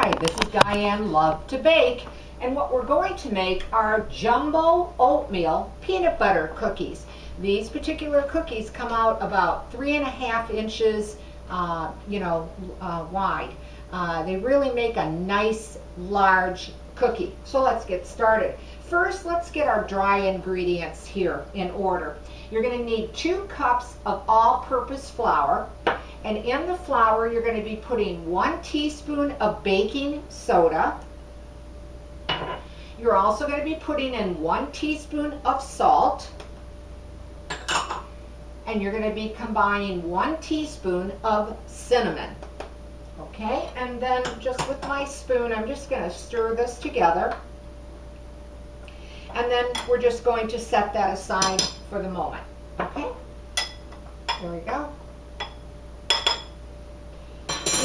Hi, this is Diane Lovetobake, and what we're going to make are jumbo oatmeal peanut butter cookies. These particular cookies come out about 3.5 inches, wide. They really make a nice large cookie. So let's get started. First, let's get our dry ingredients here in order. You're going to need 2 cups of all-purpose flour. And in the flour, you're going to be putting 1 teaspoon of baking soda. You're also going to be putting in 1 teaspoon of salt. And you're going to be combining 1 teaspoon of cinnamon. Okay, and then just with my spoon, I'm just going to stir this together. And then we're just going to set that aside for the moment. Okay, there we go.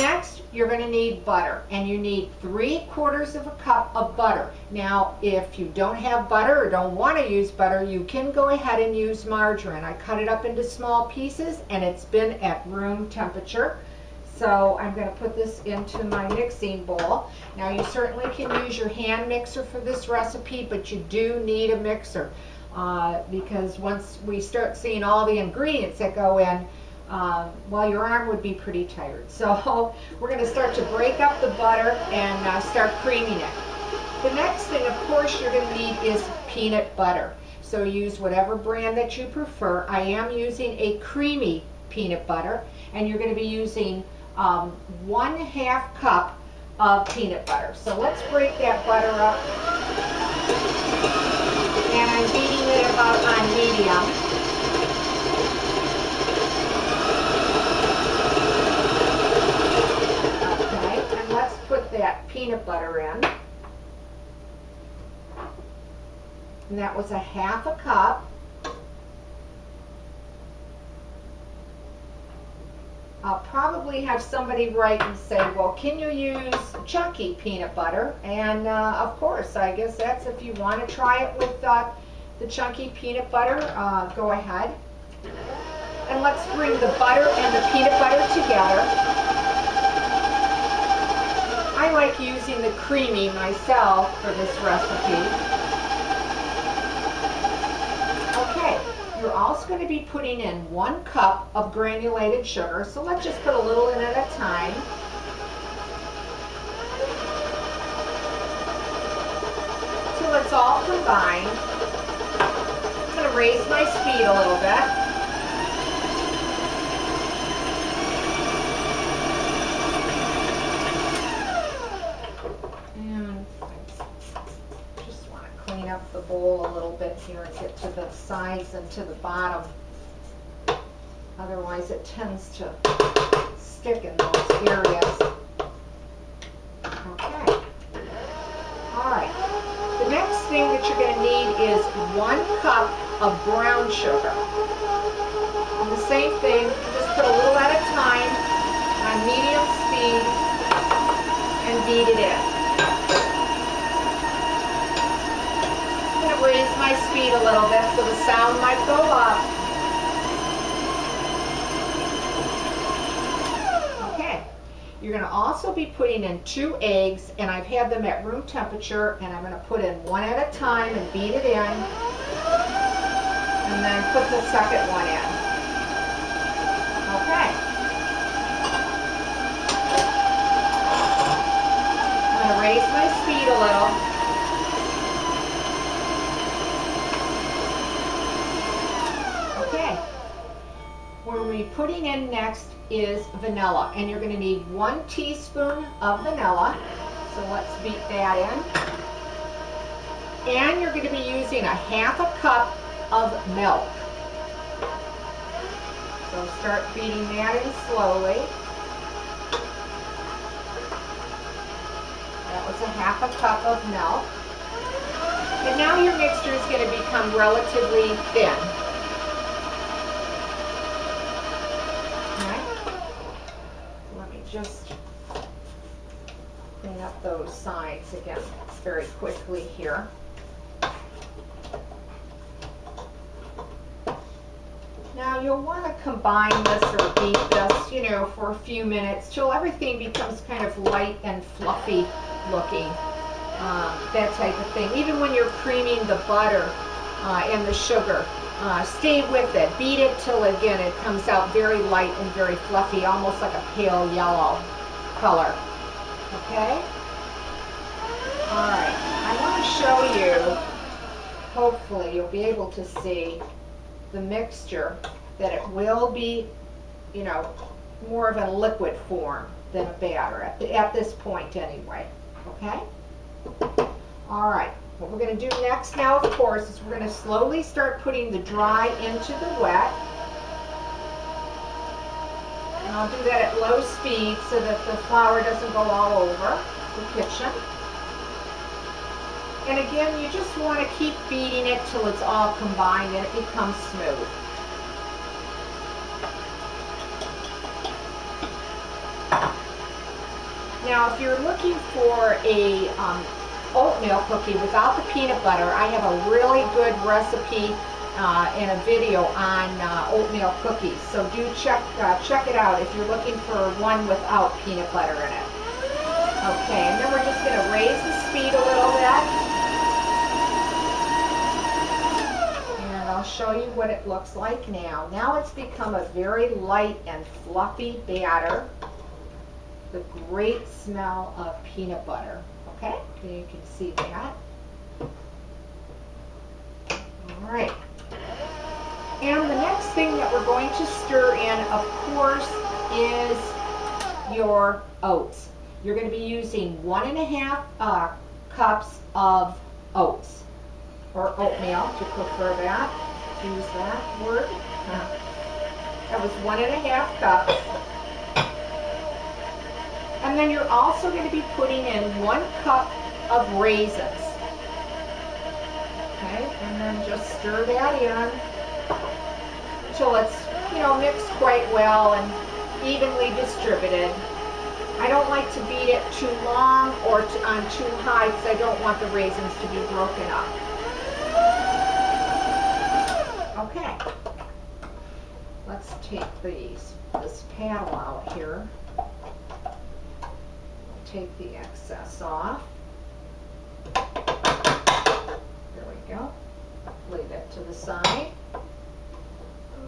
Next, you're going to need butter, and you need 3/4 of a cup of butter. Now, if you don't have butter or don't want to use butter, you can go ahead and use margarine. I cut it up into small pieces, and it's been at room temperature. So I'm going to put this into my mixing bowl. Now, you certainly can use your hand mixer for this recipe, but you do need a mixer because once we start seeing all the ingredients that go in, well, your arm would be pretty tired. So we're going to start to break up the butter and start creaming it. The next thing, of course, you're going to need is peanut butter. So use whatever brand that you prefer. I am using a creamy peanut butter, and you're going to be using 1/2 cup of peanut butter. So let's break that butter up. And I'm beating it about on medium. That peanut butter in, and that was 1/2 cup. I'll probably have somebody write and say, well, can you use chunky peanut butter? And of course, I guess that's if you want to try it with the chunky peanut butter, go ahead. And let's bring the butter and the peanut butter together. I like using the creamy myself for this recipe. Okay, you're also going to be putting in 1 cup of granulated sugar. So let's just put a little in at a time. Till it's all combined. I'm going to raise my speed a little bit. Up the bowl a little bit here and get to the sides and to the bottom. Otherwise it tends to stick in those areas. Okay. Alright. The next thing that you're going to need is 1 cup of brown sugar. And the same thing, just put a little at a time on medium speed and beat it in. Raise my speed a little bit so the sound might go up. Okay, you're going to also be putting in 2 eggs, and I've had them at room temperature, and I'm going to put in 1 at a time and beat it in, and then put the second one in. Okay. I'm going to raise my speed a little. What we're putting in next is vanilla, and you're going to need 1 teaspoon of vanilla. So let's beat that in. And you're going to be using 1/2 cup of milk. So start beating that in slowly. That was 1/2 cup of milk. And now your mixture is going to become relatively thin. Just clean up those sides again very quickly here. Now you'll want to combine this or beat this, you know, for a few minutes till everything becomes kind of light and fluffy looking, that type of thing. Even when you're creaming the butter and the sugar, stay with it. Beat it till, again, it comes out very light and very fluffy, almost like a pale yellow color. Okay? All right. I want to show you, hopefully you'll be able to see the mixture, that it will be, you know, more of a liquid form than a batter at this point anyway. Okay? All right. What we're going to do next now, of course, is we're going to slowly start putting the dry into the wet. And I'll do that at low speed so that the flour doesn't go all over the kitchen. And again, you just want to keep beating it till it's all combined and it becomes smooth. Now, if you're looking for a oatmeal cookie without the peanut butter, I have a really good recipe and a video on oatmeal cookies. So do check it out if you're looking for one without peanut butter in it. Okay, and then we're just going to raise the speed a little bit. I'll show you what it looks like now. Now it's become a very light and fluffy batter. The great smell of peanut butter. Okay, so you can see that. All right. And the next thing that we're going to stir in, of course, is your oats. You're going to be using 1.5 cups of oats, or oatmeal, if you prefer that. Use that word. That was 1.5 cups. And then you're also going to be putting in 1 cup of raisins. Okay, and then just stir that in until it's, you know, mixed quite well and evenly distributed. I don't like to beat it too long or on too high because I don't want the raisins to be broken up. Okay, let's take this paddle out here. Take the excess off. There we go. Leave it to the side.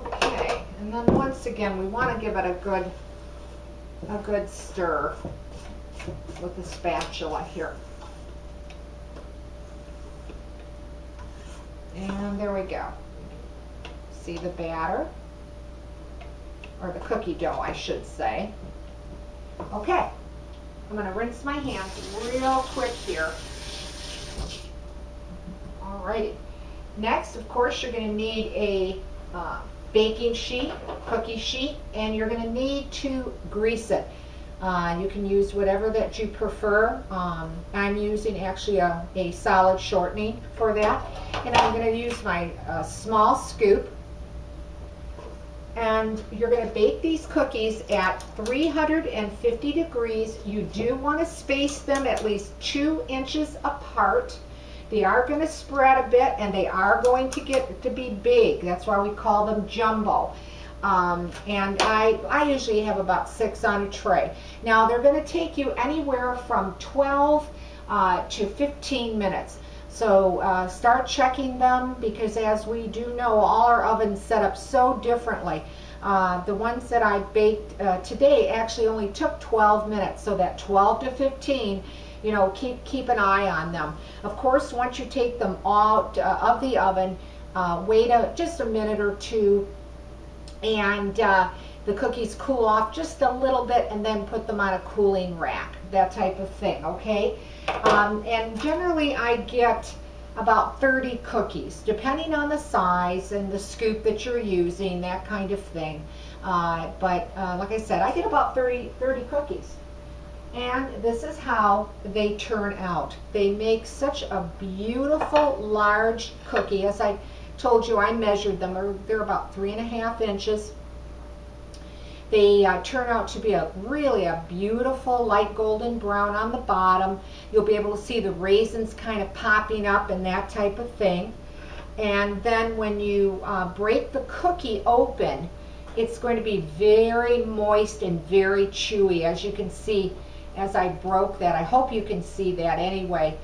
Okay, and then once again, we want to give it a good stir with the spatula here. And there we go. See the batter, or the cookie dough, I should say. Okay, I'm going to rinse my hands real quick here. Alrighty. Next, of course, you're going to need a baking sheet, cookie sheet, and you're going to need to grease it. You can use whatever that you prefer. I'm using actually a solid shortening for that. And I'm going to use my small scoop. And you're going to bake these cookies at 350 degrees. You do want to space them at least 2 inches apart. They are going to spread a bit and they are going to get to be big. That's why we call them jumbo. And I usually have about 6 on a tray. Now they're going to take you anywhere from 12 to 15 minutes. So start checking them, because as we do know, all our ovens set up so differently. The ones that I baked today actually only took 12 minutes, so that 12 to 15, you know, keep an eye on them. Of course, once you take them out of the oven, wait just a minute or two, and the cookies cool off just a little bit, and then put them on a cooling rack, that type of thing, okay? And generally I get about 30 cookies, depending on the size and the scoop that you're using, that kind of thing. But like I said, I get about 30 cookies. And this is how they turn out. They make such a beautiful large cookie. As I told you, I measured them. They're about 3.5 inches. They turn out to be really a beautiful light golden brown on the bottom. You'll be able to see the raisins kind of popping up and that type of thing. And then when you break the cookie open, it's going to be very moist and very chewy, as you can see as I broke that. I hope you can see that anyway.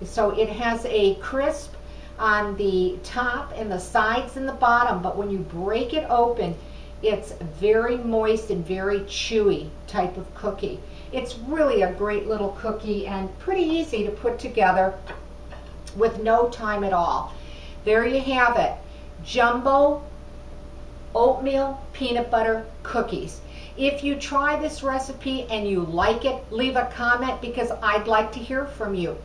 So it has a crisp on the top and the sides and the bottom, but when you break it open, it's very moist and very chewy type of cookie. It's really a great little cookie and pretty easy to put together with no time at all. There you have it. Jumbo oatmeal peanut butter cookies. If you try this recipe and you like it, leave a comment because I'd like to hear from you.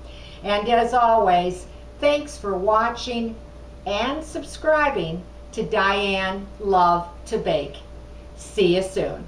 And as always, thanks for watching and subscribing to Diane Lovetobake. See you soon.